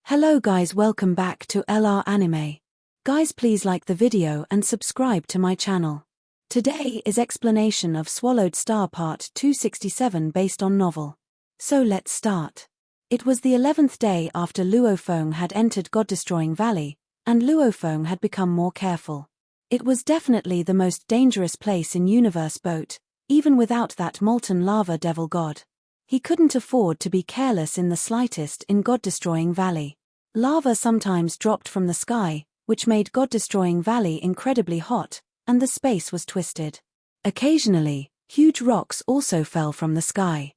Hello guys, welcome back to LR Anime. Guys, please like the video and subscribe to my channel. Today is explanation of Swallowed Star Part 267 based on novel. So let's start. It was the 11th day after Luofeng had entered God-destroying valley, and Luofeng had become more careful. It was definitely the most dangerous place in Universe Boat, even without that molten lava devil god. He couldn't afford to be careless in the slightest in God-destroying valley. Lava sometimes dropped from the sky, which made God-destroying valley incredibly hot, and the space was twisted. Occasionally, huge rocks also fell from the sky.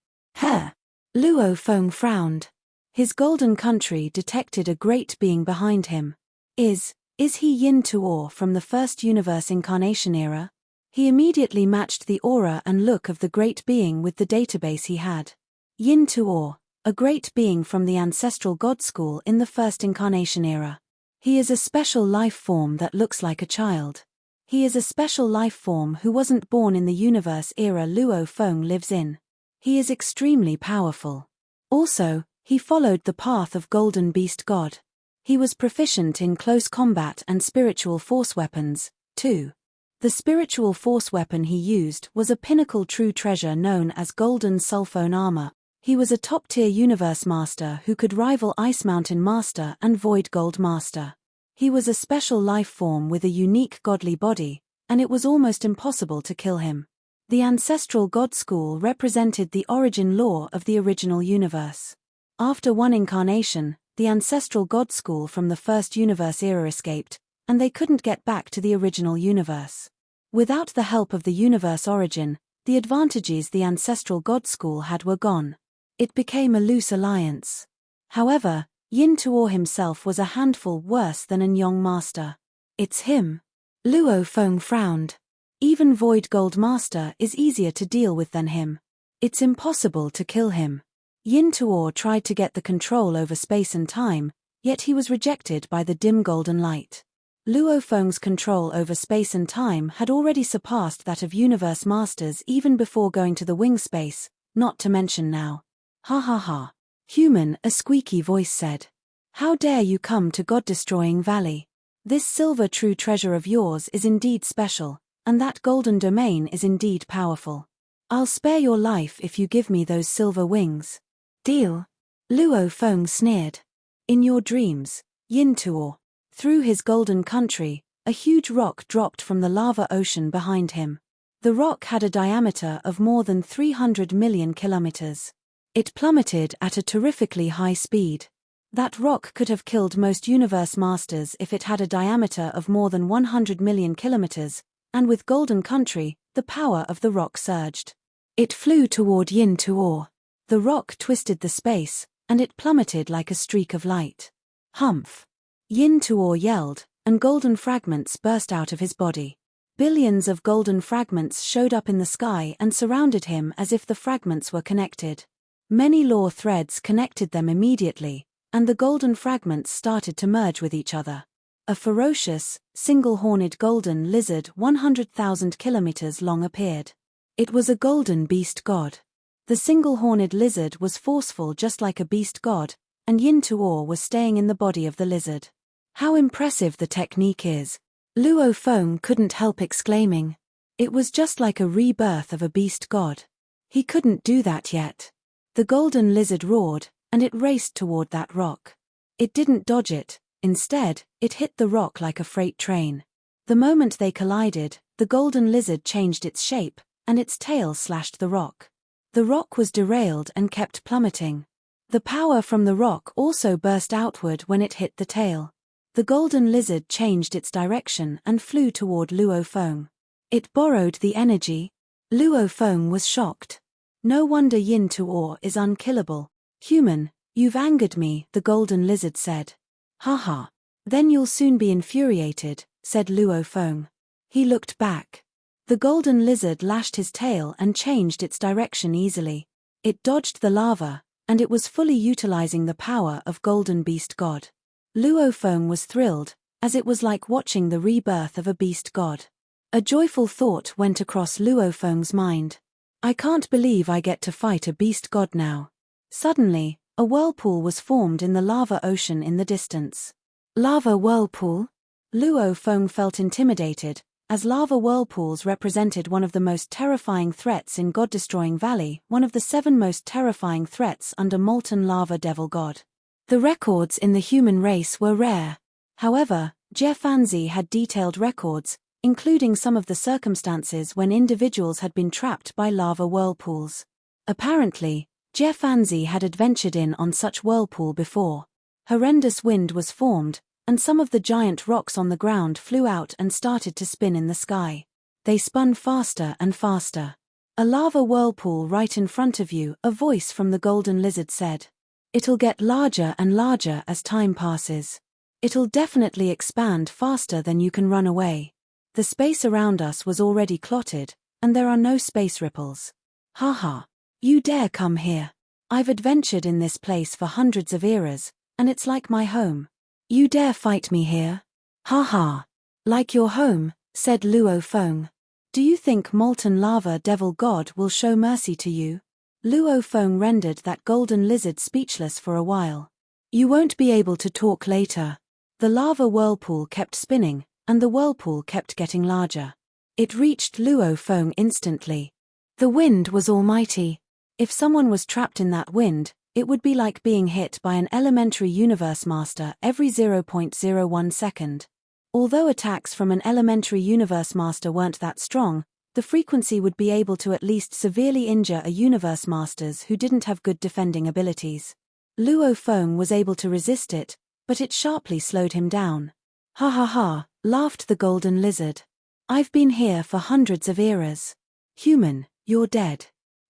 Luofeng frowned. His golden country detected a great being behind him. Is he Yin Tu from the first universe incarnation era? He immediately matched the aura and look of the great being with the database he had. Yin Tu, a great being from the ancestral god school in the first incarnation era. He is a special life form that looks like a child. He is a special life form who wasn't born in the universe era Luofeng lives in. He is extremely powerful. Also, he followed the path of Golden Beast God. He was proficient in close combat and spiritual force weapons, too. The spiritual force weapon he used was a pinnacle true treasure known as Golden Sulphone Armor. He was a top-tier universe master who could rival Ice Mountain Master and Void Gold Master. He was a special life form with a unique godly body, and it was almost impossible to kill him. The ancestral god school represented the origin law of the original universe. After one incarnation, the ancestral god school from the first universe era escaped, and they couldn't get back to the original universe. Without the help of the universe origin, the advantages the ancestral god school had were gone. It became a loose alliance. However, Yin Tu himself was a handful worse than an Young Master. It's him. Luofeng frowned. Even Void Gold Master is easier to deal with than him. It's impossible to kill him. Yin Tu tried to get the control over space and time, yet he was rejected by the dim golden light. Luofeng's control over space and time had already surpassed that of universe masters even before going to the wing space, not to mention now. Ha ha ha. Human, a squeaky voice said. How dare you come to God-destroying valley? This silver true treasure of yours is indeed special, and that golden domain is indeed powerful. I'll spare your life if you give me those silver wings. Deal? Luofeng sneered. In your dreams, Yin Tu. Through his golden country, a huge rock dropped from the lava ocean behind him. The rock had a diameter of more than 300 million kilometers. It plummeted at a terrifically high speed. That rock could have killed most universe masters if it had a diameter of more than 100 million kilometers, and with Golden Country, the power of the rock surged. It flew toward Yin Tu. The rock twisted the space, and it plummeted like a streak of light. Humph! Yin Tu yelled, and golden fragments burst out of his body. Billions of golden fragments showed up in the sky and surrounded him as if the fragments were connected. Many lore threads connected them immediately, and the golden fragments started to merge with each other. A ferocious, single-horned golden lizard 100,000 kilometers long appeared. It was a golden beast god. The single-horned lizard was forceful just like a beast god, and Yin Tu was staying in the body of the lizard. How impressive the technique is! Luofeng couldn't help exclaiming. It was just like a rebirth of a beast god. He couldn't do that yet. The golden lizard roared, and it raced toward that rock. It didn't dodge it, instead, it hit the rock like a freight train. The moment they collided, the golden lizard changed its shape, and its tail slashed the rock. The rock was derailed and kept plummeting. The power from the rock also burst outward when it hit the tail. The golden lizard changed its direction and flew toward Luofeng. It borrowed the energy. Luofeng was shocked. No wonder Yin Tu is unkillable. Human, you've angered me, the golden lizard said. Haha. Then you'll soon be infuriated, said Luofeng. He looked back. The golden lizard lashed his tail and changed its direction easily. It dodged the lava, and it was fully utilizing the power of Golden Beast God. Luofeng was thrilled, as it was like watching the rebirth of a beast god. A joyful thought went across Luofeng's mind. I can't believe I get to fight a beast god now. Suddenly, A whirlpool was formed in the lava ocean in the distance. Lava whirlpool? Luo Feng felt intimidated, as lava whirlpools represented one of the most terrifying threats in God-destroying Valley, one of the 7 most terrifying threats under molten lava devil god. The records in the human race were rare. However, Jie Fanzi had detailed records, including some of the circumstances when individuals had been trapped by lava whirlpools. Apparently, Jie Fanzi had adventured in on such whirlpool before. Horrendous wind was formed, and some of the giant rocks on the ground flew out and started to spin in the sky. They spun faster and faster. A lava whirlpool right in front of you, a voice from the golden lizard said. It'll get larger and larger as time passes. It'll definitely expand faster than you can run away. The space around us was already clotted, and there are no space ripples. Haha. You dare come here. I've adventured in this place for hundreds of eras, and it's like my home. You dare fight me here? Haha. Like your home, said Luo Feng. Do you think molten lava devil god will show mercy to you? Luo Feng rendered that golden lizard speechless for a while. You won't be able to talk later. The lava whirlpool kept spinning, and the whirlpool kept getting larger. It reached Luo Feng instantly. The wind was almighty. If someone was trapped in that wind, it would be like being hit by an elementary universe master every 0.01 second. Although attacks from an elementary universe master weren't that strong, the frequency would be able to at least severely injure a universe masters who didn't have good defending abilities. Luo Feng was able to resist it, but it sharply slowed him down. Ha ha ha, laughed the golden lizard. I've been here for hundreds of eras. Human, you're dead.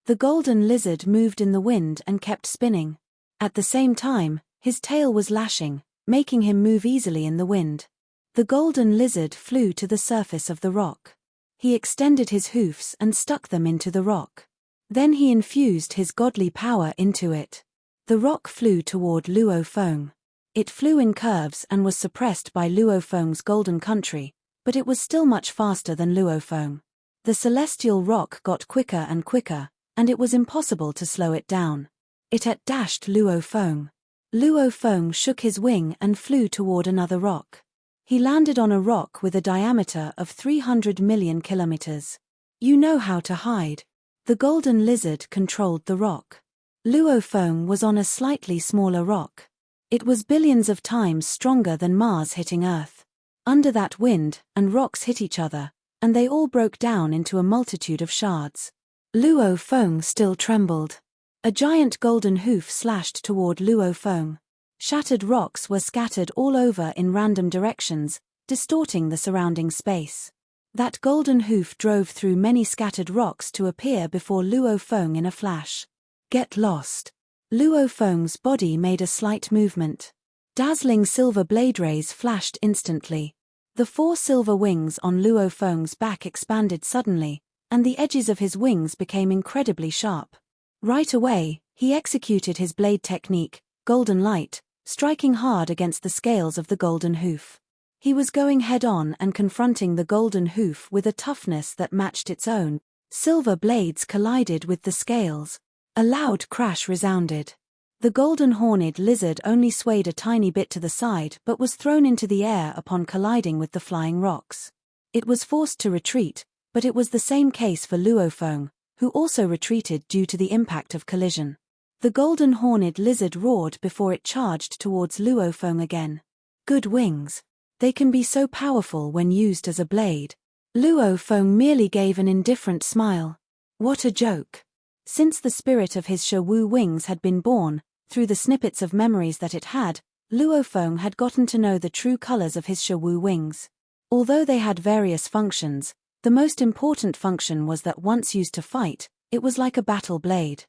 The golden lizard moved in the wind and kept spinning. At the same time, his tail was lashing, making him move easily in the wind. The golden lizard flew to the surface of the rock. He extended his hoofs and stuck them into the rock. Then he infused his godly power into it. The rock flew toward Luo Feng. It flew in curves and was suppressed by Luo Feng's golden country, but it was still much faster than Luo Feng. The celestial rock got quicker and quicker, and it was impossible to slow it down. It had dashed Luo Feng. Luo Feng shook his wing and flew toward another rock. He landed on a rock with a diameter of 300 million kilometers. You know how to hide. The golden lizard controlled the rock. Luo Feng was on a slightly smaller rock. It was billions of times stronger than Mars hitting Earth. Under that wind, and rocks hit each other, and they all broke down into a multitude of shards. Luo Feng still trembled. A giant golden hoof slashed toward Luo Feng. Shattered rocks were scattered all over in random directions, distorting the surrounding space. That golden hoof drove through many scattered rocks to appear before Luo Feng in a flash. Get lost. Luo Feng's body made a slight movement. Dazzling silver blade rays flashed instantly. The 4 silver wings on Luo Feng's back expanded suddenly, and the edges of his wings became incredibly sharp. Right away, he executed his blade technique, Golden Light, striking hard against the scales of the golden hoof. He was going head-on and confronting the golden hoof with a toughness that matched its own. Silver blades collided with the scales. A loud crash resounded. The golden horned lizard only swayed a tiny bit to the side but was thrown into the air upon colliding with the flying rocks. It was forced to retreat, but it was the same case for Luo Feng, who also retreated due to the impact of collision. The golden horned lizard roared before it charged towards Luo Feng again. Good wings. They can be so powerful when used as a blade. Luo Feng merely gave an indifferent smile. What a joke. Since the spirit of his Shi-Wu wings had been born, through the snippets of memories that it had, Luo Feng had gotten to know the true colors of his Shi-Wu wings. Although they had various functions, the most important function was that once used to fight, it was like a battle blade.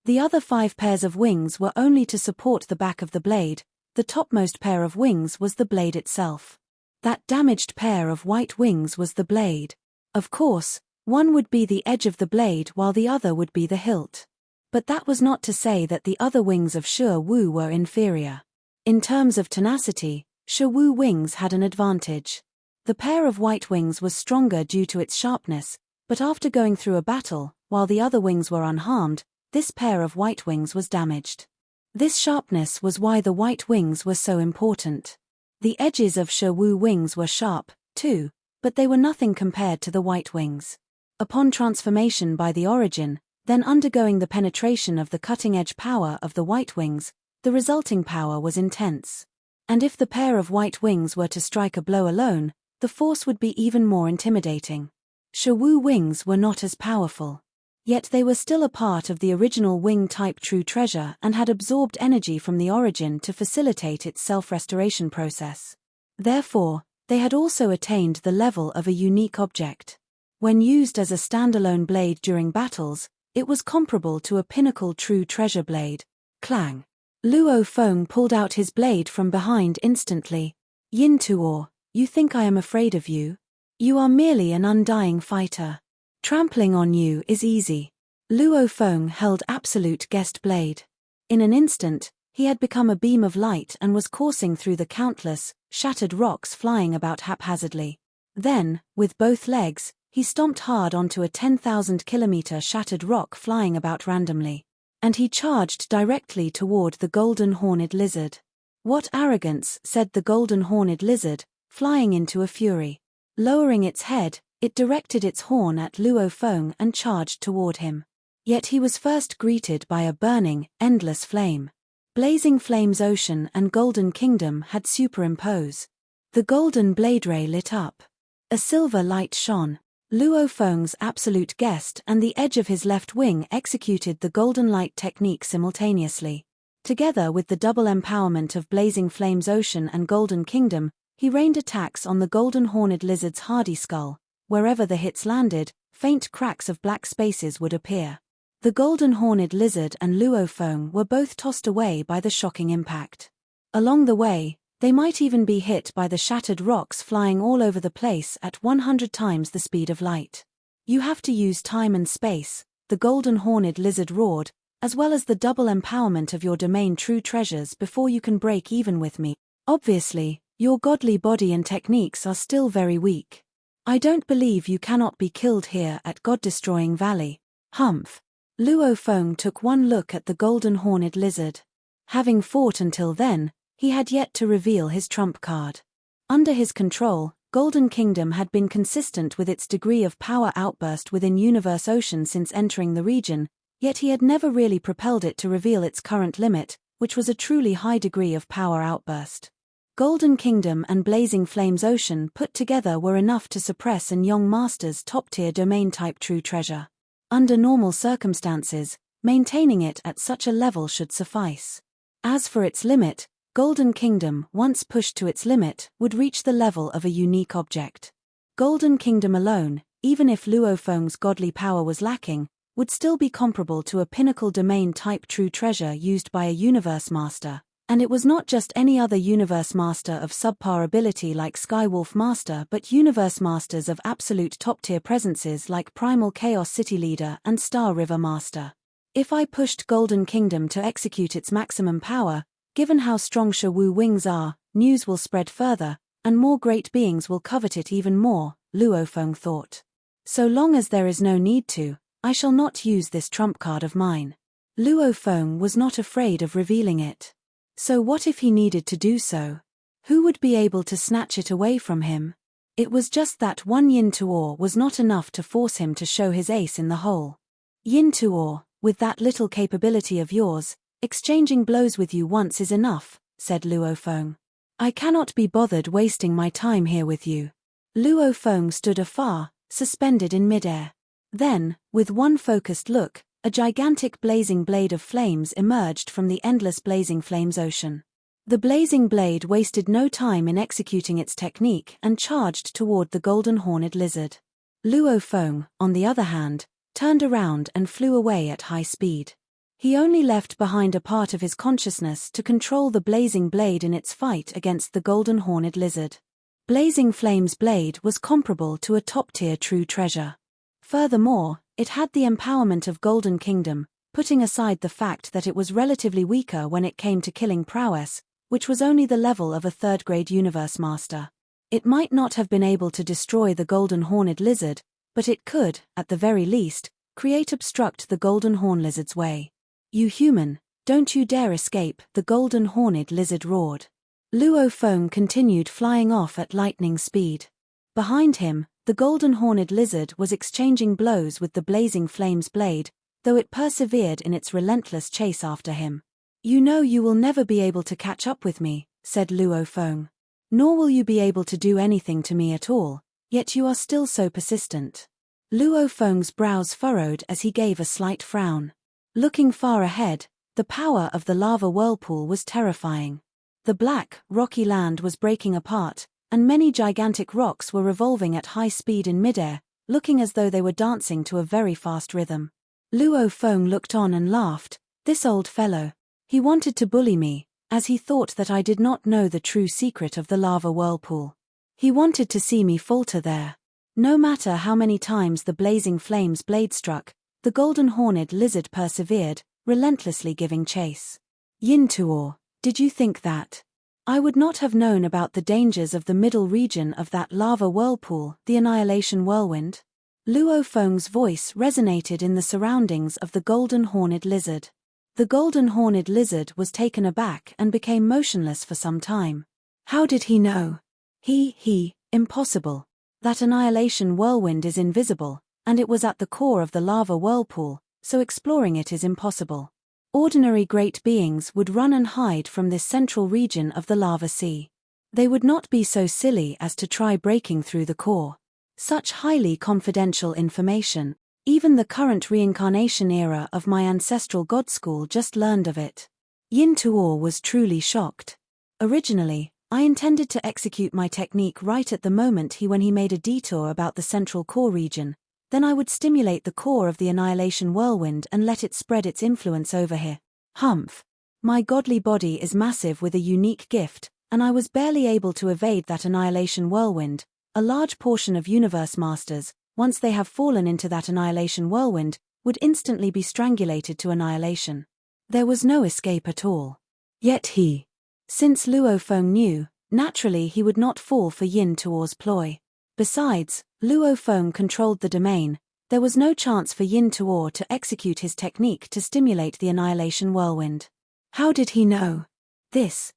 The other 5 pairs of wings were only to support the back of the blade. The topmost pair of wings was the blade itself. That damaged pair of white wings was the blade. Of course, one would be the edge of the blade while the other would be the hilt. But that was not to say that the other wings of Shi-Wu were inferior. In terms of tenacity, Shi-Wu wings had an advantage. The pair of white wings was stronger due to its sharpness, but after going through a battle, while the other wings were unharmed, this pair of white wings was damaged. This sharpness was why the white wings were so important. The edges of Shi-Wu wings were sharp, too, but they were nothing compared to the white wings. Upon transformation by the origin, then undergoing the penetration of the cutting-edge power of the white wings, the resulting power was intense. And if the pair of white wings were to strike a blow alone, the force would be even more intimidating. Shi-Wu wings were not as powerful. Yet they were still a part of the original wing-type true treasure and had absorbed energy from the origin to facilitate its self-restoration process. Therefore, they had also attained the level of a unique object. When used as a standalone blade during battles, it was comparable to a pinnacle true treasure blade. Clang! Luo Feng pulled out his blade from behind instantly. Yin Tu, you think I am afraid of you? You are merely an undying fighter. Trampling on you is easy. Luo Feng held absolute guest blade. In an instant, he had become a beam of light and was coursing through the countless, shattered rocks flying about haphazardly. Then, with both legs, he stomped hard onto a 10,000-kilometer shattered rock flying about randomly. And he charged directly toward the golden horned lizard. What arrogance, said the golden horned lizard, flying into a fury. Lowering its head, it directed its horn at Luo Feng and charged toward him. Yet he was first greeted by a burning, endless flame. Blazing Flames Ocean and Golden Kingdom had superimposed. The golden blade ray lit up. A silver light shone. Luo Feng's absolute guest and the edge of his left wing executed the golden light technique simultaneously. Together with the double empowerment of Blazing Flames Ocean and Golden Kingdom, he rained attacks on the golden horned lizard's hardy skull. Wherever the hits landed, faint cracks of black spaces would appear. The golden horned lizard and Luo Feng were both tossed away by the shocking impact. Along the way, they might even be hit by the shattered rocks flying all over the place at 100 times the speed of light. You have to use time and space, the golden horned lizard roared, as well as the double empowerment of your domain true treasures before you can break even with me. Obviously, your godly body and techniques are still very weak. I don't believe you cannot be killed here at God-destroying Valley. Humph. Luo Feng took one look at the golden horned lizard. Having fought until then, he had yet to reveal his trump card. Under his control, Golden Kingdom had been consistent with its degree of power outburst within Universe Ocean since entering the region, yet he had never really propelled it to reveal its current limit, which was a truly high degree of power outburst. Golden Kingdom and Blazing Flames Ocean put together were enough to suppress an young master's top-tier domain-type true treasure. Under normal circumstances, maintaining it at such a level should suffice. As for its limit, Golden Kingdom, once pushed to its limit, would reach the level of a unique object. Golden Kingdom alone, even if Luo Feng's godly power was lacking, would still be comparable to a pinnacle domain-type true treasure used by a universe master, and it was not just any other universe master of subpar ability like Skywolf Master but universe masters of absolute top-tier presences like Primal Chaos City Leader and Star River Master. If I pushed Golden Kingdom to execute its maximum power, given how strong Shi-Wu wings are, news will spread further, and more great beings will covet it even more, Luo Feng thought. So long as there is no need to, I shall not use this trump card of mine. Luo Feng was not afraid of revealing it. So what if he needed to do so? Who would be able to snatch it away from him? It was just that one Yin Tu was not enough to force him to show his ace in the hole. Yin Tu, with that little capability of yours, exchanging blows with you once is enough, said Luo Feng. I cannot be bothered wasting my time here with you. Luo Feng stood afar, suspended in midair. Then, with one focused look, a gigantic blazing blade of flames emerged from the endless Blazing Flames Ocean. The blazing blade wasted no time in executing its technique and charged toward the golden horned lizard. Luo Feng, on the other hand, turned around and flew away at high speed. He only left behind a part of his consciousness to control the blazing blade in its fight against the golden horned lizard. Blazing Flame's blade was comparable to a top-tier true treasure. Furthermore, it had the empowerment of Golden Kingdom, putting aside the fact that it was relatively weaker when it came to killing prowess, which was only the level of a third-grade universe master. It might not have been able to destroy the golden horned lizard, but it could, at the very least, obstruct the golden horn lizard's way. You human, Don't you dare escape, the golden horned lizard roared. Luo Feng continued flying off at lightning speed. Behind him, the golden horned lizard was exchanging blows with the blazing flames blade, though it persevered in its relentless chase after him. You know you will never be able to catch up with me, said Luo Feng. Nor will you be able to do anything to me at all, yet you are still so persistent. Luo Feng's brows furrowed as he gave a slight frown. Looking far ahead, the power of the lava whirlpool was terrifying. The black, rocky land was breaking apart, and many gigantic rocks were revolving at high speed in midair, looking as though they were dancing to a very fast rhythm. Luo Feng looked on and laughed. This old fellow. He wanted to bully me, as he thought that I did not know the true secret of the lava whirlpool. He wanted to see me falter there. No matter how many times the blazing flames blade struck, the golden horned lizard persevered, relentlessly giving chase. Yin Tu, did you think that I would not have known about the dangers of the middle region of that lava whirlpool, the annihilation whirlwind? Luo Feng's voice resonated in the surroundings of the golden horned lizard. The golden horned lizard was taken aback and became motionless for some time. How did he know? Impossible. That annihilation whirlwind is invisible, and it was at the core of the lava whirlpool, so exploring it is impossible. Ordinary great beings would run and hide from this central region of the lava sea. They would not be so silly as to try breaking through the core. Such highly confidential information, even the current reincarnation era of my ancestral god school just learned of it. Yin Tu was truly shocked. Originally, I intended to execute my technique right at the moment when he made a detour about the central core region. Then I would stimulate the core of the annihilation whirlwind and let it spread its influence over here. Humph. My godly body is massive with a unique gift, and I was barely able to evade that annihilation whirlwind. A large portion of universe masters, once they have fallen into that annihilation whirlwind, would instantly be strangulated to annihilation. There was no escape at all. Yet since Luo Feng knew, naturally he would not fall for Yin Tu's ploy. Besides, Luo Feng controlled the domain. There was no chance for Yin Tu to execute his technique to stimulate the annihilation whirlwind. How did he know? This.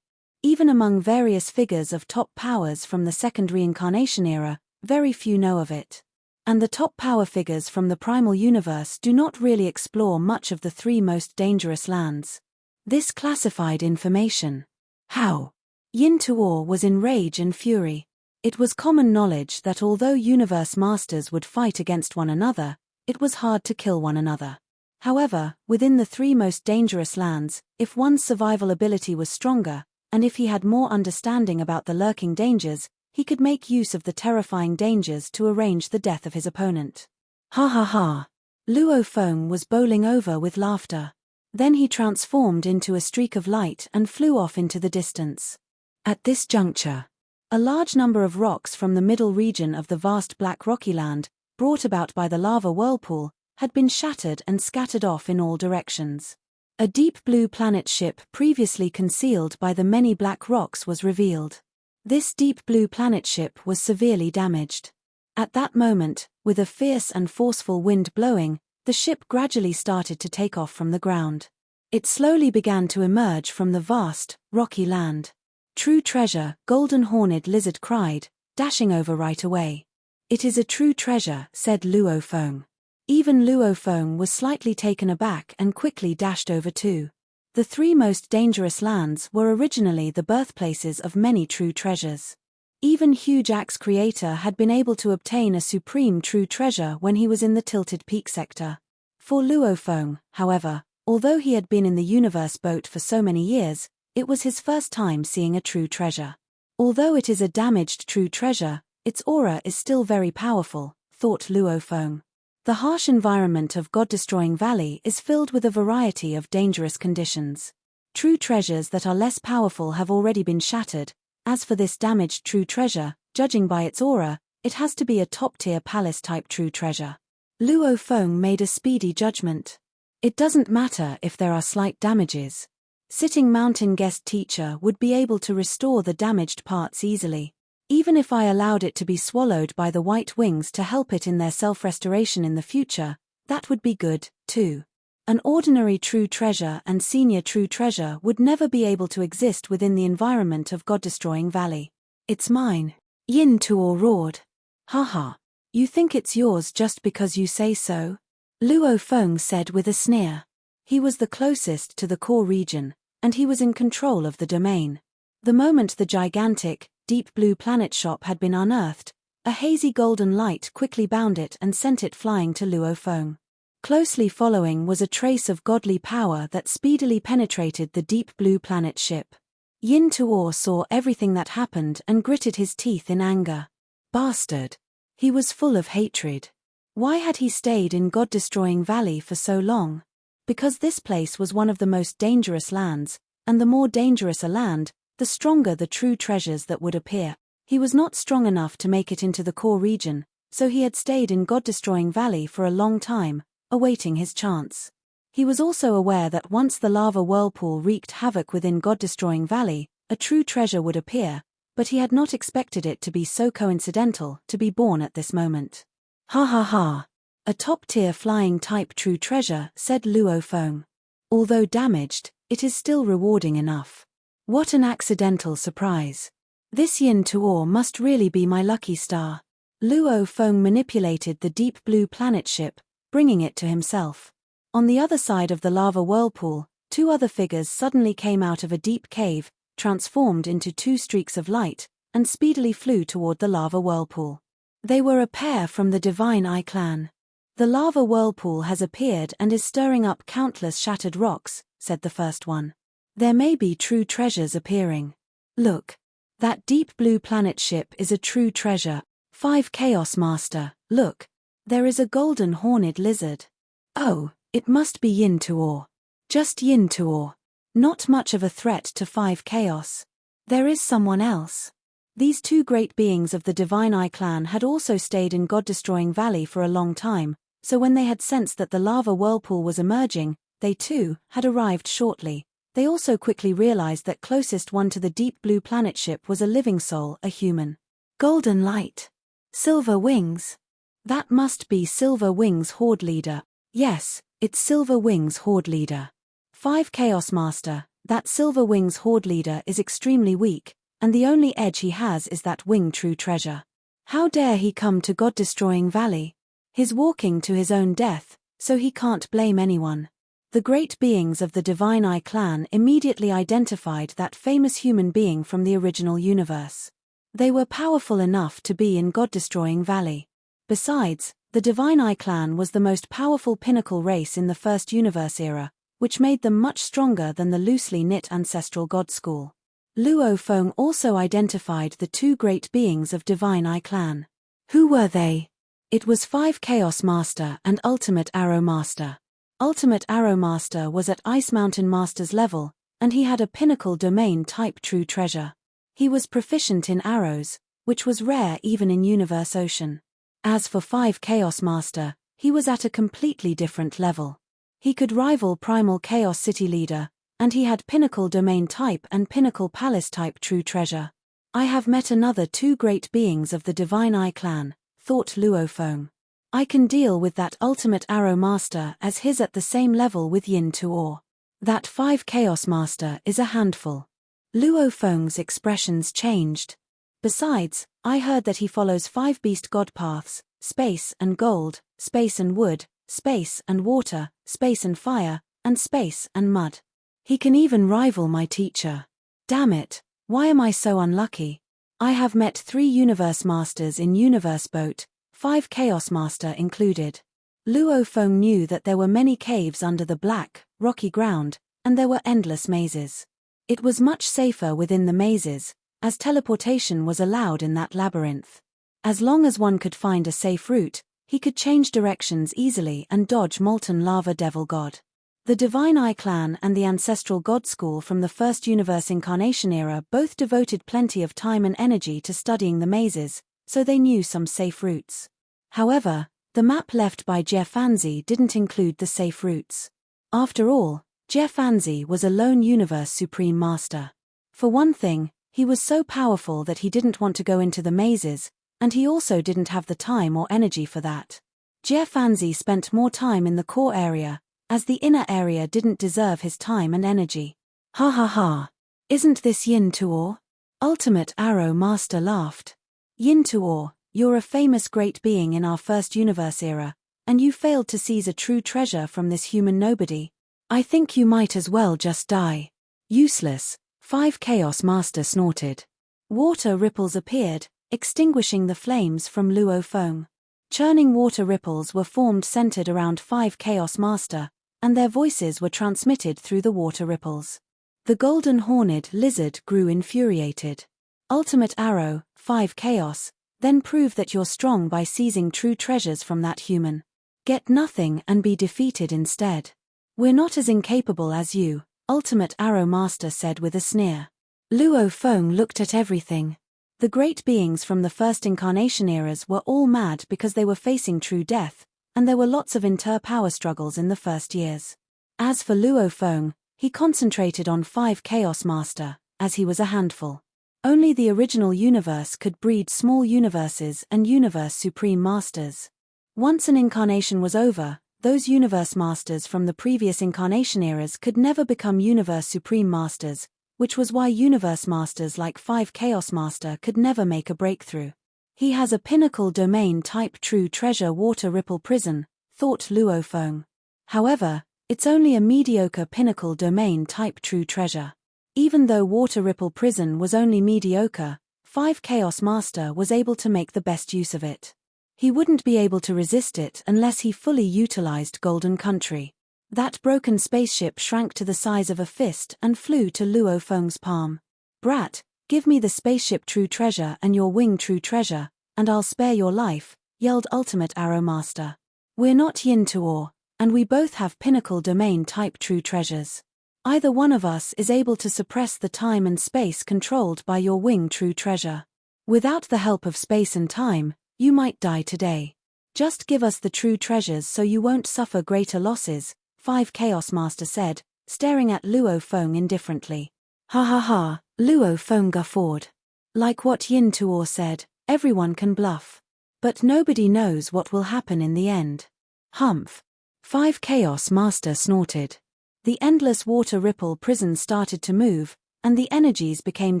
Even among various figures of top powers from the second reincarnation era, very few know of it. And the top power figures from the primal universe do not really explore much of the three most dangerous lands. This classified information. How? Yin Tu was in rage and fury. It was common knowledge that although universe masters would fight against one another, it was hard to kill one another. However, within the three most dangerous lands, if one's survival ability was stronger, and if he had more understanding about the lurking dangers, he could make use of the terrifying dangers to arrange the death of his opponent. Ha ha ha. Luo Feng was bowling over with laughter. Then he transformed into a streak of light and flew off into the distance. At this juncture, a large number of rocks from the middle region of the vast black rocky land, brought about by the lava whirlpool, had been shattered and scattered off in all directions. A deep blue planet ship previously concealed by the many black rocks was revealed. This deep blue planet ship was severely damaged. At that moment, with a fierce and forceful wind blowing, the ship gradually started to take off from the ground. It slowly began to emerge from the vast, rocky land. True treasure, golden horned lizard cried, dashing over right away. It is a true treasure, said Luo Feng. Even Luo Feng was slightly taken aback and quickly dashed over too. The three most dangerous lands were originally the birthplaces of many true treasures. Even Huge Axe Creator had been able to obtain a supreme true treasure when he was in the Tilted Peak sector. For Luo Feng, however, although he had been in the universe boat for so many years, it was his first time seeing a true treasure. Although it is a damaged true treasure, its aura is still very powerful, thought Luo Feng. The harsh environment of God-destroying Valley is filled with a variety of dangerous conditions. True treasures that are less powerful have already been shattered. As for this damaged true treasure, judging by its aura, it has to be a top-tier palace-type true treasure. Luo Feng made a speedy judgment. It doesn't matter if there are slight damages. Sitting Mountain Guest Teacher would be able to restore the damaged parts easily. Even if I allowed it to be swallowed by the White Wings to help it in their self-restoration in the future, that would be good, too. An ordinary true treasure and senior true treasure would never be able to exist within the environment of God-destroying valley. It's mine. Yin Tu roared. Haha. You think it's yours just because you say so? Luo Feng said with a sneer. He was the closest to the core region, and he was in control of the domain. The moment the gigantic, deep blue planet shop had been unearthed, a hazy golden light quickly bound it and sent it flying to Luo Feng. Closely following was a trace of godly power that speedily penetrated the deep blue planet ship. Yin Tu saw everything that happened and gritted his teeth in anger. Bastard. He was full of hatred. Why had he stayed in God-destroying valley for so long? Because this place was one of the most dangerous lands, and the more dangerous a land, the stronger the true treasures that would appear. He was not strong enough to make it into the core region, so he had stayed in God-destroying valley for a long time, awaiting his chance. He was also aware that once the lava whirlpool wreaked havoc within God-destroying valley, a true treasure would appear, but he had not expected it to be so coincidental to be born at this moment. Ha ha ha. A top-tier flying-type true treasure, said Luo Feng. Although damaged, it is still rewarding enough. What an accidental surprise. This Yin Tu must really be my lucky star. Luo Feng manipulated the deep blue planet ship, bringing it to himself. On the other side of the lava whirlpool, two other figures suddenly came out of a deep cave, transformed into two streaks of light, and speedily flew toward the lava whirlpool. They were a pair from the Divine Eye clan. The lava whirlpool has appeared and is stirring up countless shattered rocks, said the first one. There may be true treasures appearing. Look. That deep blue planet ship is a true treasure. 5 Chaos Master, look. There is a golden horned lizard. Oh, it must be Yin Tu. Just Yin Tu. Not much of a threat to 5 Chaos. There is someone else. These two great beings of the Divine Eye clan had also stayed in God-destroying valley for a long time, so when they had sensed that the lava whirlpool was emerging, they too had arrived shortly. They also quickly realized that closest one to the deep blue planet ship was a living soul, a human. Golden light. Silver wings. That must be Silver Wings Horde Leader. Yes, it's Silver Wings Horde Leader. 5 Chaos Master, that Silver Wings Horde Leader is extremely weak, and the only edge he has is that wing true treasure. How dare he come to God-destroying valley? He's walking to his own death, so he can't blame anyone. The great beings of the Divine Eye clan immediately identified that famous human being from the original universe. They were powerful enough to be in God-destroying valley. Besides, the Divine Eye clan was the most powerful pinnacle race in the first universe era, which made them much stronger than the loosely knit ancestral god school. Luo Feng also identified the two great beings of Divine Eye clan. Who were they? It was 5 Chaos Master and Ultimate Arrow Master. Ultimate Arrow Master was at Ice Mountain Master's level, and he had a pinnacle domain type true treasure. He was proficient in arrows, which was rare even in Universe Ocean. As for 5 Chaos Master, he was at a completely different level. He could rival Primal Chaos City Leader, and he had Pinnacle Domain type and Pinnacle Palace type true treasure. I have met another two great beings of the Divine Eye clan, thought Luo Feng. I can deal with that Ultimate Arrow Master as his at the same level with Yin Tu. That 5 Chaos Master is a handful. Luo Feng's expressions changed. Besides, I heard that he follows 5 beast god paths, space and gold, space and wood, space and water, space and fire, and space and mud. He can even rival my teacher. Damn it, why am I so unlucky? I have met 3 Universe Masters in Universe Boat, 5 Chaos Master included. Luo Feng knew that there were many caves under the black, rocky ground, and there were endless mazes. It was much safer within the mazes, as teleportation was allowed in that labyrinth. As long as one could find a safe route, he could change directions easily and dodge molten lava devil god. The Divine Eye clan and the ancestral god school from the first universe incarnation era both devoted plenty of time and energy to studying the mazes, so they knew some safe routes. However, the map left by Fanzi didn't include the safe routes. After all, Fanzi was a lone universe supreme master. For one thing, he was so powerful that he didn't want to go into the mazes, and he also didn't have the time or energy for that. Fanzi spent more time in the core area, as the inner area didn't deserve his time and energy. Ha ha ha. Isn't this Yin Tu? Ultimate Arrow Master laughed. Yin Tu, you're a famous great being in our first universe era, and you failed to seize a true treasure from this human nobody. I think you might as well just die. Useless, 5 Chaos Master snorted. Water ripples appeared, extinguishing the flames from Luo Feng. Churning water ripples were formed centered around 5 Chaos Master, and their voices were transmitted through the water ripples. The golden horned lizard grew infuriated. Ultimate Arrow, 5 Chaos, then prove that you're strong by seizing true treasures from that human. Get nothing and be defeated instead. We're not as incapable as you, Ultimate Arrow Master said with a sneer. Luo Feng looked at everything. The great beings from the first incarnation eras were all mad because they were facing true death, and there were lots of inter-power struggles in the first years. As for Luo Feng, he concentrated on 5 Chaos Master, as he was a handful. Only the original universe could breed small universes and universe supreme masters. Once an incarnation was over, those universe masters from the previous incarnation eras could never become universe supreme masters, which was why universe masters like 5 Chaos Master could never make a breakthrough. He has a pinnacle domain type true treasure water ripple prison, thought Luo Feng. However, it's only a mediocre pinnacle domain type true treasure. Even though water ripple prison was only mediocre, 5 Chaos Master was able to make the best use of it. He wouldn't be able to resist it unless he fully utilized Golden Country. That broken spaceship shrank to the size of a fist and flew to Luo Feng's palm. Brat, give me the spaceship true treasure and your wing true treasure, and I'll spare your life, yelled Ultimate Arrow Master. We're not Yin Tu, and we both have pinnacle domain type true treasures. Either one of us is able to suppress the time and space controlled by your wing true treasure. Without the help of space and time, you might die today. Just give us the true treasures so you won't suffer greater losses, 5 Chaos Master said, staring at Luo Feng indifferently. Ha ha ha, Luo Feng guffawed. Like what Yin Tu said, everyone can bluff. But nobody knows what will happen in the end. Humph. 5 Chaos Master snorted. The endless water ripple prison started to move, and the energies became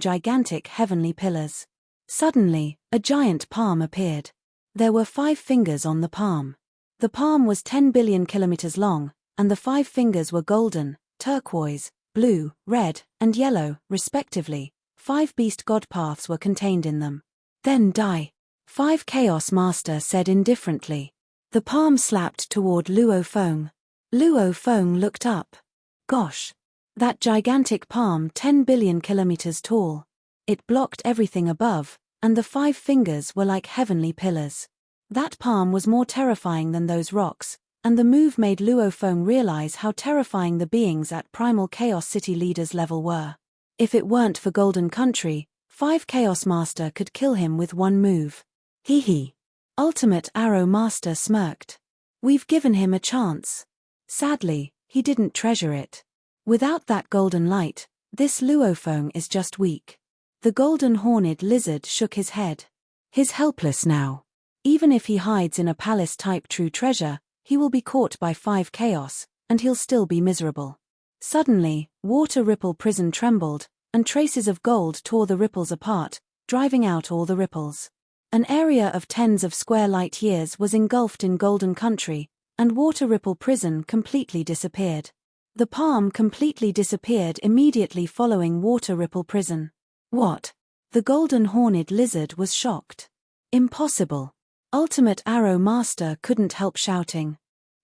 gigantic heavenly pillars. Suddenly, a giant palm appeared. There were 5 fingers on the palm. The palm was 10 billion kilometers long, and the 5 fingers were golden, turquoise, blue, red, and yellow, respectively. 5 beast god paths were contained in them. Then die. 5 Chaos Master said indifferently. The palm slapped toward Luo Feng. Luo Feng looked up. Gosh. That gigantic palm 10 billion kilometers tall. It blocked everything above, and the 5 fingers were like heavenly pillars. That palm was more terrifying than those rocks, and the move made Luo Feng realize how terrifying the beings at Primal Chaos City Leaders level were. If it weren't for Golden Country, 5 Chaos Master could kill him with one move. Hee hee. Ultimate Arrow Master smirked. We've given him a chance. Sadly, he didn't treasure it. Without that golden light, this Luo Feng is just weak. The golden horned lizard shook his head. He's helpless now. Even if he hides in a palace-type true treasure, he will be caught by 5 Chaos, and he'll still be miserable. Suddenly, water ripple prison trembled, and traces of gold tore the ripples apart, driving out all the ripples. An area of tens of square light years was engulfed in Golden Country, and water ripple prison completely disappeared. The palm completely disappeared immediately following water ripple prison. What? The golden horned lizard was shocked. Impossible. Ultimate Arrow Master couldn't help shouting.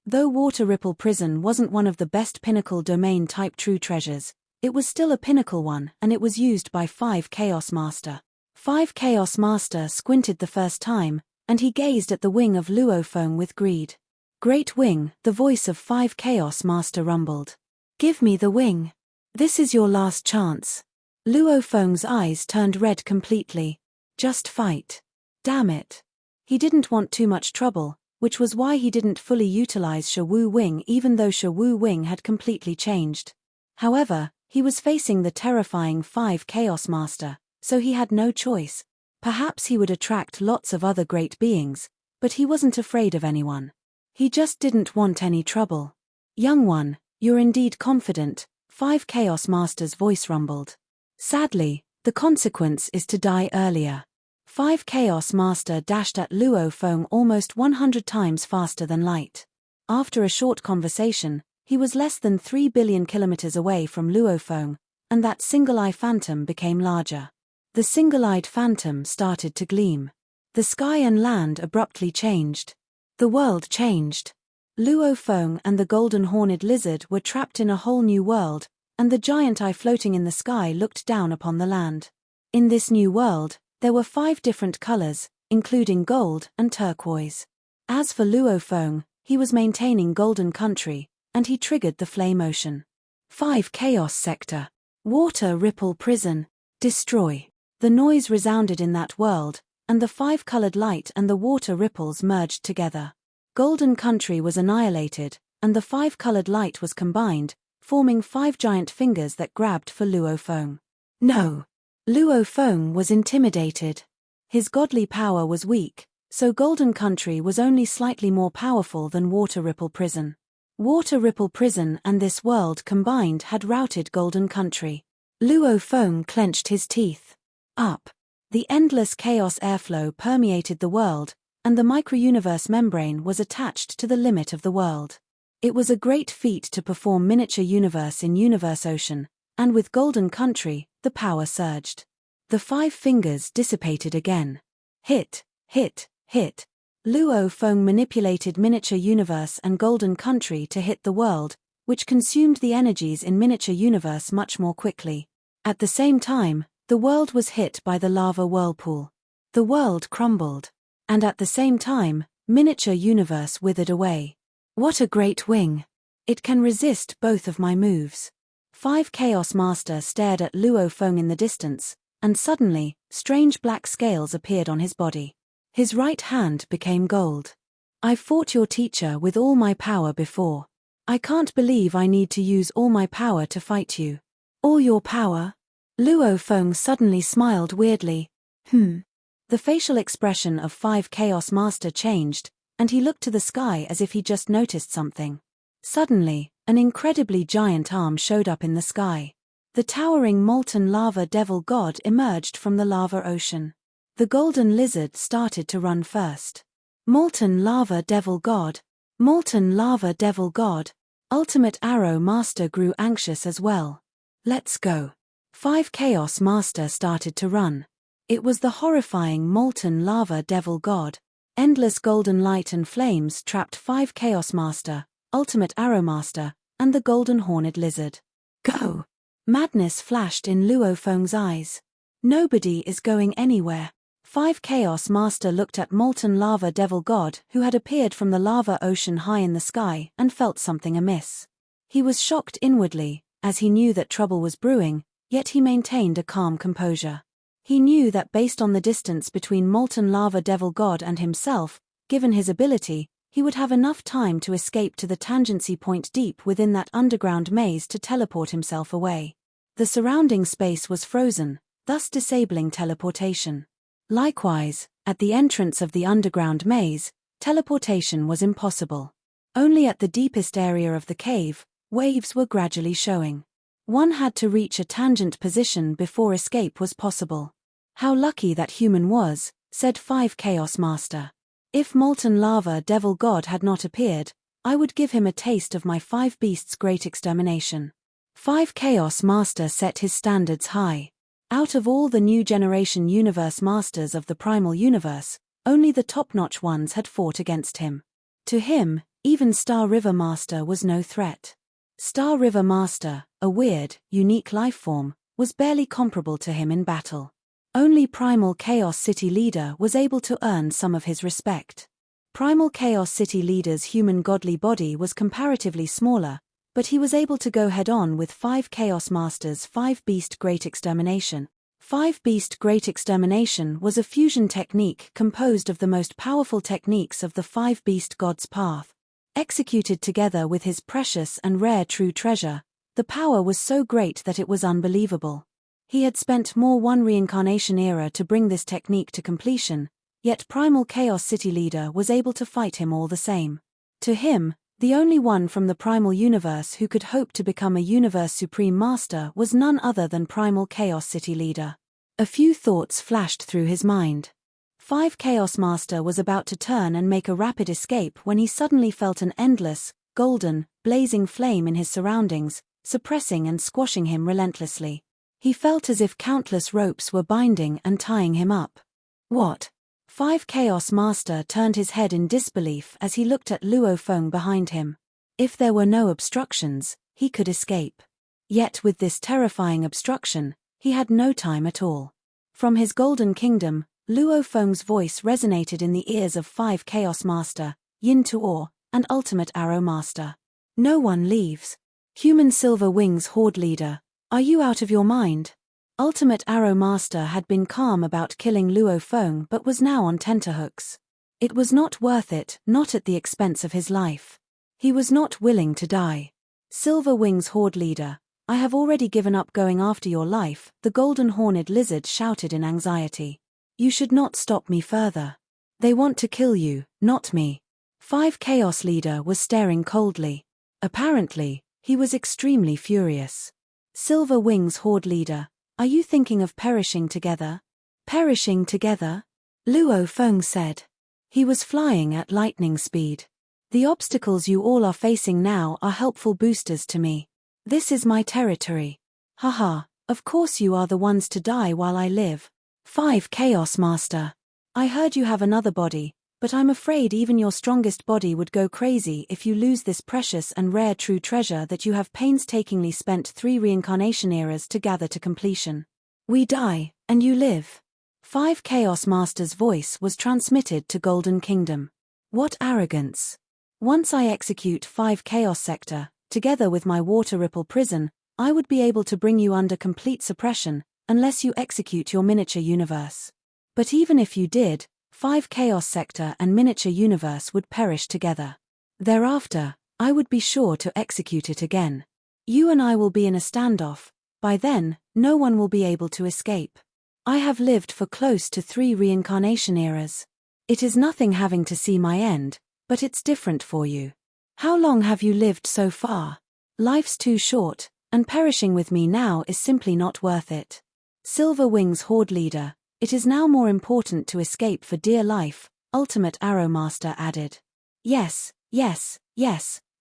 Though water ripple prison wasn't one of the best pinnacle domain type true treasures, it was still a pinnacle one, and it was used by 5 Chaos Master. 5 Chaos Master squinted the first time, and he gazed at the wing of Luo Feng with greed. Great wing, the voice of 5 Chaos Master rumbled. Give me the wing. This is your last chance. Luo Feng's eyes turned red completely. Just fight. Damn it. He didn't want too much trouble, which was why he didn't fully utilize Shawu Wing even though Shawu Wing had completely changed. However, he was facing the terrifying 5 Chaos Master, so he had no choice. Perhaps he would attract lots of other great beings, but he wasn't afraid of anyone. He just didn't want any trouble. Young one, you're indeed confident, 5 Chaos Master's voice rumbled. Sadly, the consequence is to die earlier. 5 Chaos Master dashed at Luo Feng almost 100 times faster than light. After a short conversation, he was less than 3 billion kilometers away from Luo Feng, and that single-eye phantom became larger. The single-eyed phantom started to gleam. The sky and land abruptly changed. The world changed. Luo Feng and the golden horned lizard were trapped in a whole new world, and the giant eye floating in the sky looked down upon the land. In this new world, there were 5 different colors, including gold and turquoise. As for Luo Feng, he was maintaining Golden Country, and he triggered the flame ocean. 5 Chaos Sector. Water Ripple Prison. Destroy. The noise resounded in that world, and the 5-colored light and the water ripples merged together. Golden Country was annihilated, and the 5-colored light was combined, forming 5 giant fingers that grabbed for Luo Feng. No! Luo Feng was intimidated. His godly power was weak, so Golden Country was only slightly more powerful than Water Ripple Prison. Water Ripple Prison and this world combined had routed Golden Country. Luo Feng clenched his teeth. Up. The endless chaos airflow permeated the world, and the microuniverse membrane was attached to the limit of the world. It was a great feat to perform miniature universe in Universe Ocean, and with Golden Country, the power surged. The 5 fingers dissipated again. Hit, hit, hit. Luo Feng manipulated miniature universe and Golden Country to hit the world, which consumed the energies in miniature universe much more quickly. At the same time, the world was hit by the lava whirlpool. The world crumbled. And at the same time, miniature universe withered away. What a great wing! It can resist both of my moves. 5 Chaos Master stared at Luo Feng in the distance, and suddenly, strange black scales appeared on his body. His right hand became gold. I've fought your teacher with all my power before. I can't believe I need to use all my power to fight you. All your power? Luo Feng suddenly smiled weirdly. The facial expression of 5 Chaos Master changed, and he looked to the sky as if he just noticed something. Suddenly, an incredibly giant arm showed up in the sky. The towering molten lava devil god emerged from the lava ocean. The golden lizard started to run first. Molten lava devil god. Molten lava devil god. Ultimate Arrow Master grew anxious as well. Let's go. 5 Chaos Master started to run. It was the horrifying molten lava devil god. Endless golden light and flames trapped 5 Chaos Master, Ultimate Arrow Master, and the golden horned lizard. Go! Madness flashed in Luo Feng's eyes. Nobody is going anywhere. 5 Chaos Master looked at molten lava devil god who had appeared from the lava ocean high in the sky and felt something amiss. He was shocked inwardly, as he knew that trouble was brewing, yet he maintained a calm composure. He knew that based on the distance between molten lava devil god and himself, given his ability, he would have enough time to escape to the tangency point deep within that underground maze to teleport himself away. The surrounding space was frozen, thus disabling teleportation. Likewise, at the entrance of the underground maze, teleportation was impossible. Only at the deepest area of the cave, waves were gradually showing. One had to reach a tangent position before escape was possible. How lucky that human was, said 5 Chaos Master. If molten lava devil god had not appeared, I would give him a taste of my 5 beasts' great extermination. 5 Chaos Master set his standards high. Out of all the new generation universe masters of the primal universe, only the top-notch ones had fought against him. To him, even Star River Master was no threat. Star River Master, a weird, unique lifeform, was barely comparable to him in battle. Only Primal Chaos City Leader was able to earn some of his respect. Primal Chaos City Leader's human godly body was comparatively smaller, but he was able to go head-on with 5 Chaos Masters' 5 Beast Great Extermination. 5 Beast Great Extermination was a fusion technique composed of the most powerful techniques of the 5 Beast Gods' path. Executed together with his precious and rare true treasure, the power was so great that it was unbelievable. He had spent more one reincarnation era to bring this technique to completion, yet Primal Chaos City Leader was able to fight him all the same. To him, The only one from the primal universe who could hope to become a universe supreme master was none other than primal Chaos City leader. A few thoughts flashed through his mind. 5 Chaos Master was about to turn and make a rapid escape when he suddenly felt an endless, golden, blazing flame in his surroundings, suppressing and squashing him relentlessly. He felt as if countless ropes were binding and tying him up. What? 5 Chaos Master turned his head in disbelief as he looked at Luo Feng behind him. If there were no obstructions, he could escape. Yet with this terrifying obstruction, he had no time at all. From his golden kingdom, Luo Feng's voice resonated in the ears of 5 Chaos Master, Yin Tu, and Ultimate Arrow Master. No one leaves. Human Silver Wings Horde Leader, are you out of your mind? Ultimate Arrow Master had been calm about killing Luo Feng but was now on tenterhooks. It was not worth it, not at the expense of his life. He was not willing to die. Silver Wings Horde Leader, I have already given up going after your life, the golden horned lizard shouted in anxiety. You should not stop me further. They want to kill you, not me. 5 Chaos Leader was staring coldly. Apparently, he was extremely furious. Silver Wings Horde Leader, are you thinking of perishing together? Perishing together? Luo Feng said. He was flying at lightning speed. The obstacles you all are facing now are helpful boosters to me. This is my territory. Haha, of course you are the ones to die while I live. 5 Chaos Master. I heard you have another body, but I'm afraid even your strongest body would go crazy if you lose this precious and rare true treasure that you have painstakingly spent 3 reincarnation eras to gather to completion. We die, and you live. 5 Chaos Master's voice was transmitted to Golden Kingdom. What arrogance. Once I execute 5 Chaos Sector, together with my water ripple prison, I would be able to bring you under complete suppression, unless you execute your miniature universe. But even if you did, 5 Chaos Sector and miniature universe would perish together. Thereafter, I would be sure to execute it again. You and I will be in a standoff. By then, no one will be able to escape. I have lived for close to 3 reincarnation eras. It is nothing having to see my end, but it's different for you. How long have you lived so far? Life's too short, and perishing with me now is simply not worth it. Silver Wings Horde Leader, it is now more important to escape for dear life, Ultimate Arrow Master added. Yes,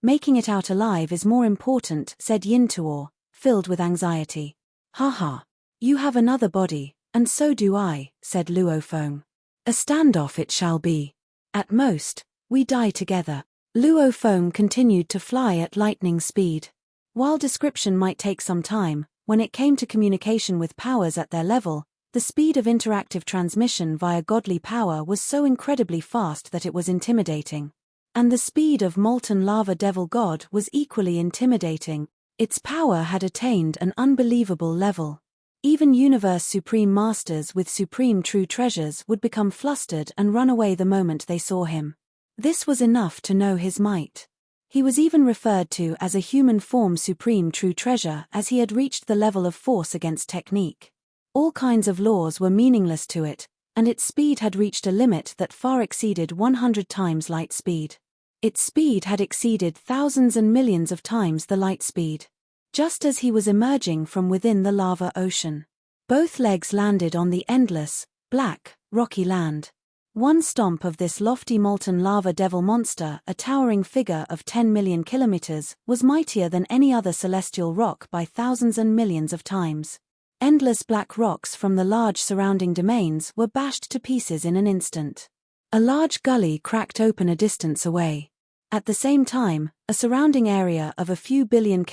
making it out alive is more important, said Yin Tu, filled with anxiety. Haha. You have another body, and so do I, said Luo Feng. A standoff it shall be. At most, we die together. Luo Feng continued to fly at lightning speed. While description might take some time, when it came to communication with powers at their level, the speed of interactive transmission via godly power was so incredibly fast that it was intimidating. And the speed of molten lava devil god was equally intimidating. Its power had attained an unbelievable level. Even universe supreme masters with supreme true treasures would become flustered and run away the moment they saw him. This was enough to know his might. He was even referred to as a human form supreme true treasure as he had reached the level of force against technique. All kinds of laws were meaningless to it, and its speed had reached a limit that far exceeded 100 times light speed. Its speed had exceeded thousands and millions of times the light speed. Just as he was emerging from within the lava ocean, both legs landed on the endless, black, rocky land. One stomp of this lofty molten lava devil monster, a towering figure of 10 million kilometers, was mightier than any other celestial rock by thousands and millions of times. Endless black rocks from the large surrounding domains were bashed to pieces in an instant. A large gully cracked open a distance away. At the same time, a surrounding area of a few billion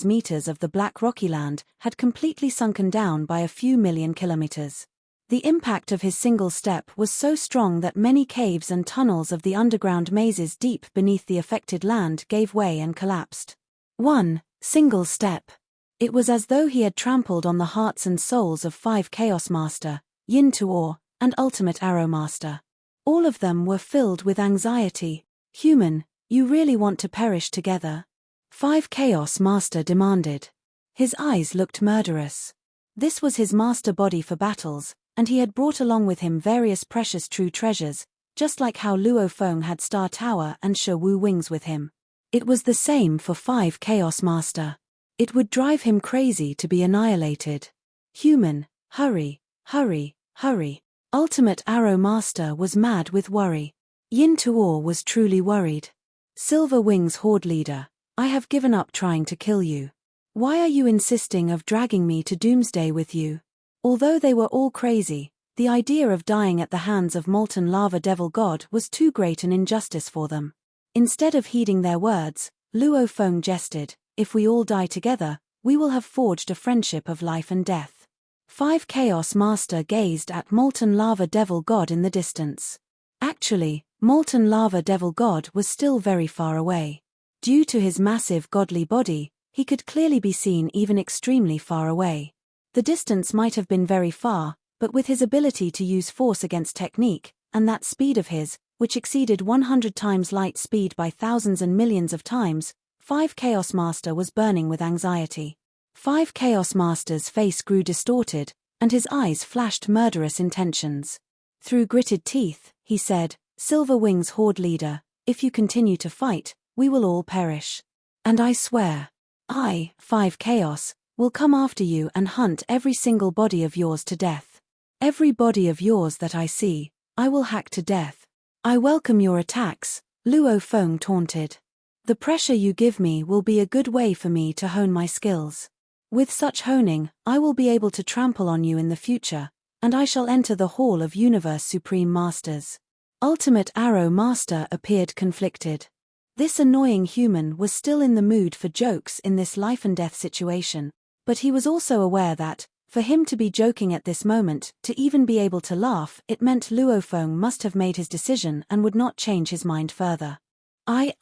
meters of the black rocky land had completely sunken down by a few million kilometers. The impact of his single step was so strong that many caves and tunnels of the underground mazes deep beneath the affected land gave way and collapsed. One single step. It was as though he had trampled on the hearts and souls of 5 Chaos Master, Yin Tu, and Ultimate Arrow Master. All of them were filled with anxiety. Human, you really want to perish together? 5 Chaos Master demanded. His eyes looked murderous. This was his master body for battles, and he had brought along with him various precious true treasures, just like how Luo Feng had Star Tower and Shi Wu Wings with him. It was the same for 5 Chaos Master. It would drive him crazy to be annihilated. Human, hurry, hurry, hurry. Ultimate Arrow Master was mad with worry. Yin Tu was truly worried. Silver Wings Horde Leader, I have given up trying to kill you. Why are you insisting of dragging me to doomsday with you? Although they were all crazy, the idea of dying at the hands of molten lava devil god was too great an injustice for them. Instead of heeding their words, Luo Feng jested, if we all die together, we will have forged a friendship of life and death. 5 Chaos Master gazed at molten lava devil god in the distance. Actually, molten lava devil god was still very far away. Due to his massive godly body, he could clearly be seen even extremely far away. The distance might have been very far, but with his ability to use force against technique, and that speed of his, which exceeded 100 times light speed by thousands and millions of times, 5 Chaos Master was burning with anxiety. 5 Chaos Master's face grew distorted, and his eyes flashed murderous intentions. Through gritted teeth, he said, Silver Wings Horde Leader, if you continue to fight, we will all perish. And I swear, I, 5 Chaos, will come after you and hunt every single body of yours to death. Every body of yours that I see, I will hack to death. I welcome your attacks, Luo Feng taunted. The pressure you give me will be a good way for me to hone my skills. With such honing, I will be able to trample on you in the future, and I shall enter the Hall of Universe Supreme Masters. Ultimate Arrow Master appeared conflicted. This annoying human was still in the mood for jokes in this life and death situation, but he was also aware that, for him to be joking at this moment, to even be able to laugh, it meant Luo Feng must have made his decision and would not change his mind further. I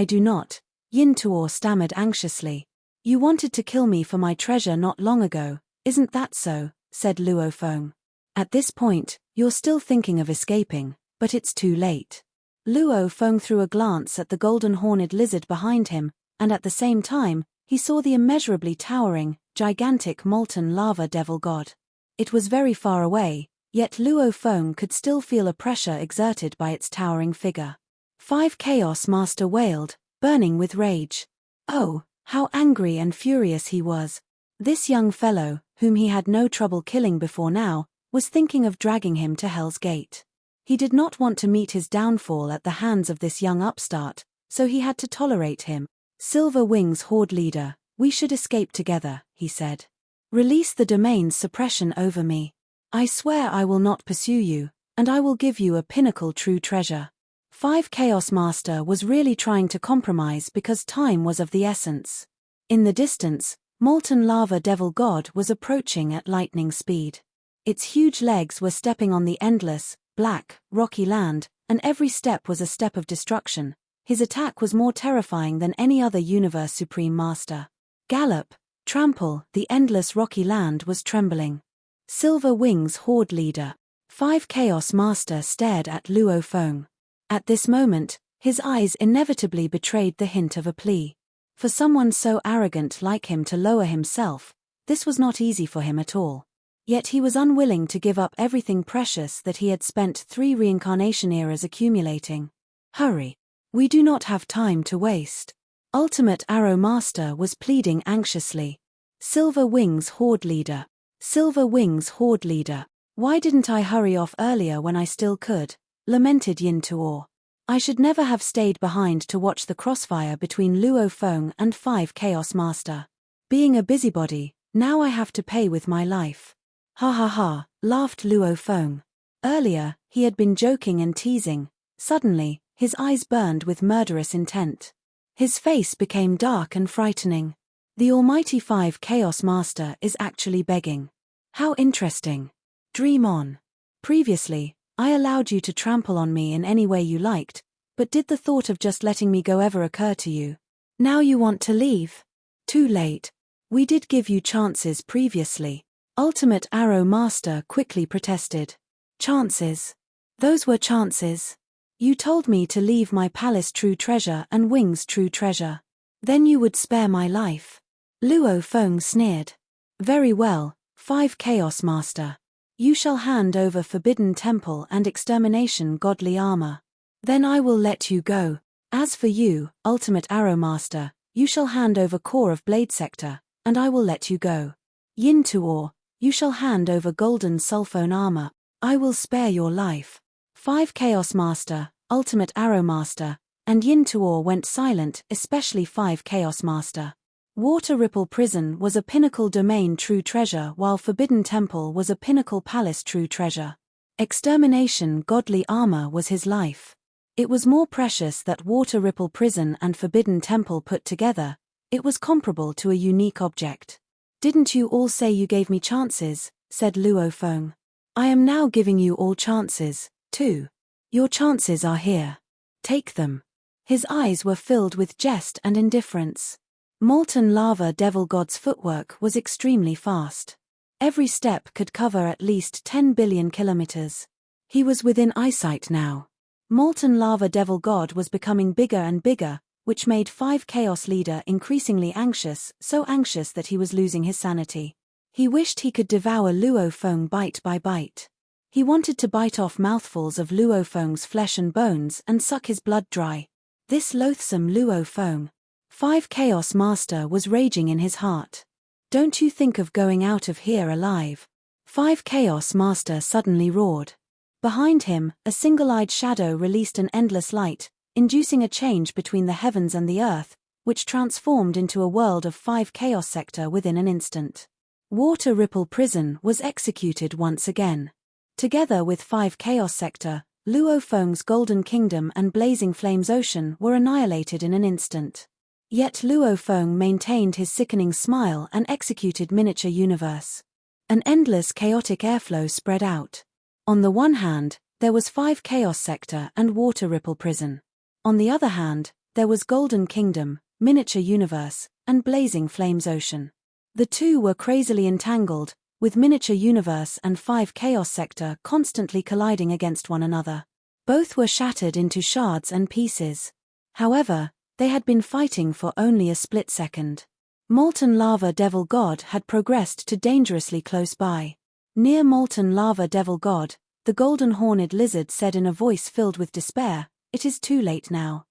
do not, Yin Tu stammered anxiously. You wanted to kill me for my treasure not long ago, isn't that so? Said Luo Feng. At this point, you're still thinking of escaping, but it's too late. Luo Feng threw a glance at the golden horned lizard behind him, and at the same time, he saw the immeasurably towering, gigantic molten lava devil god. It was very far away, yet Luo Feng could still feel a pressure exerted by its towering figure. 5 Chaos Master wailed, burning with rage. Oh, how angry and furious he was. This young fellow, whom he had no trouble killing before now, was thinking of dragging him to Hell's Gate. He did not want to meet his downfall at the hands of this young upstart, so he had to tolerate him. Silver Wings Horde Leader, we should escape together, he said. Release the domain's suppression over me. I swear I will not pursue you, and I will give you a pinnacle true treasure. 5 Chaos Master was really trying to compromise because time was of the essence. In the distance, molten lava devil god was approaching at lightning speed. Its huge legs were stepping on the endless, black, rocky land, and every step was a step of destruction. His attack was more terrifying than any other Universe Supreme Master. Gallop, trample, the endless rocky land was trembling. Silver Wings Horde Leader. 5 Chaos Master stared at Luo Feng. At this moment, his eyes inevitably betrayed the hint of a plea. For someone so arrogant like him to lower himself, this was not easy for him at all. Yet he was unwilling to give up everything precious that he had spent 3 reincarnation eras accumulating. Hurry. We do not have time to waste. Ultimate Arrow Master was pleading anxiously. Silver Wings Horde Leader. Silver Wings Horde Leader. Why didn't I hurry off earlier when I still could? Lamented Yin Tu. I should never have stayed behind to watch the crossfire between Luo Feng and 5 Chaos Master. Being a busybody, now I have to pay with my life. Ha ha ha, laughed Luo Feng. Earlier, he had been joking and teasing. Suddenly, his eyes burned with murderous intent. His face became dark and frightening. The almighty 5 Chaos Master is actually begging. How interesting. Dream on. Previously, I allowed you to trample on me in any way you liked, but did the thought of just letting me go ever occur to you? Now you want to leave? Too late. We did give you chances previously. Ultimate Arrow Master quickly protested. Chances? Those were chances. You told me to leave my palace true treasure and Wings true treasure. Then you would spare my life. Luo Feng sneered. Very well, 5 Chaos Master. You shall hand over Forbidden Temple and Extermination godly armor. Then I will let you go. As for you, Ultimate Arrow Master, you shall hand over core of Blade Sector, and I will let you go. Yin Tu, you shall hand over Golden Sulphone Armor, I will spare your life. 5 Chaos Master, Ultimate Arrow Master, and Yin Tu went silent, especially 5 Chaos Master. Water Ripple Prison was a pinnacle domain true treasure, while Forbidden Temple was a pinnacle palace true treasure. Extermination Godly Armor was his life. It was more precious that Water Ripple Prison and Forbidden Temple put together. It was comparable to a unique object. Didn't you all say you gave me chances, said Luo Feng. I am now giving you all chances, too. Your chances are here. Take them. His eyes were filled with jest and indifference. Molten Lava Devil God's footwork was extremely fast. Every step could cover at least 10 billion kilometers. He was within eyesight now. Molten Lava Devil God was becoming bigger and bigger, which made 5 Chaos Leader increasingly anxious, so anxious that he was losing his sanity. He wished he could devour Luo Feng bite by bite. He wanted to bite off mouthfuls of Luo Feng's flesh and bones and suck his blood dry. This loathsome Luo Feng. 5 Chaos Master was raging in his heart. Don't you think of going out of here alive? 5 Chaos Master suddenly roared. Behind him, a single-eyed shadow released an endless light, inducing a change between the heavens and the earth, which transformed into a world of 5 Chaos Sector within an instant. Water Ripple Prison was executed once again. Together with 5 Chaos Sector, Luo Feng's Golden Kingdom and Blazing Flames Ocean were annihilated in an instant. Yet Luo Feng maintained his sickening smile and executed Miniature Universe. An endless chaotic airflow spread out. On the one hand, there was 5 Chaos Sector and Water Ripple Prison. On the other hand, there was Golden Kingdom, Miniature Universe, and Blazing Flames Ocean. The two were crazily entangled, with Miniature Universe and 5 Chaos Sector constantly colliding against one another. Both were shattered into shards and pieces. However, they had been fighting for only a split second. Molten Lava Devil God had progressed to dangerously close by. Near Molten Lava Devil God, the Golden Horned Lizard said in a voice filled with despair, "It is too late now.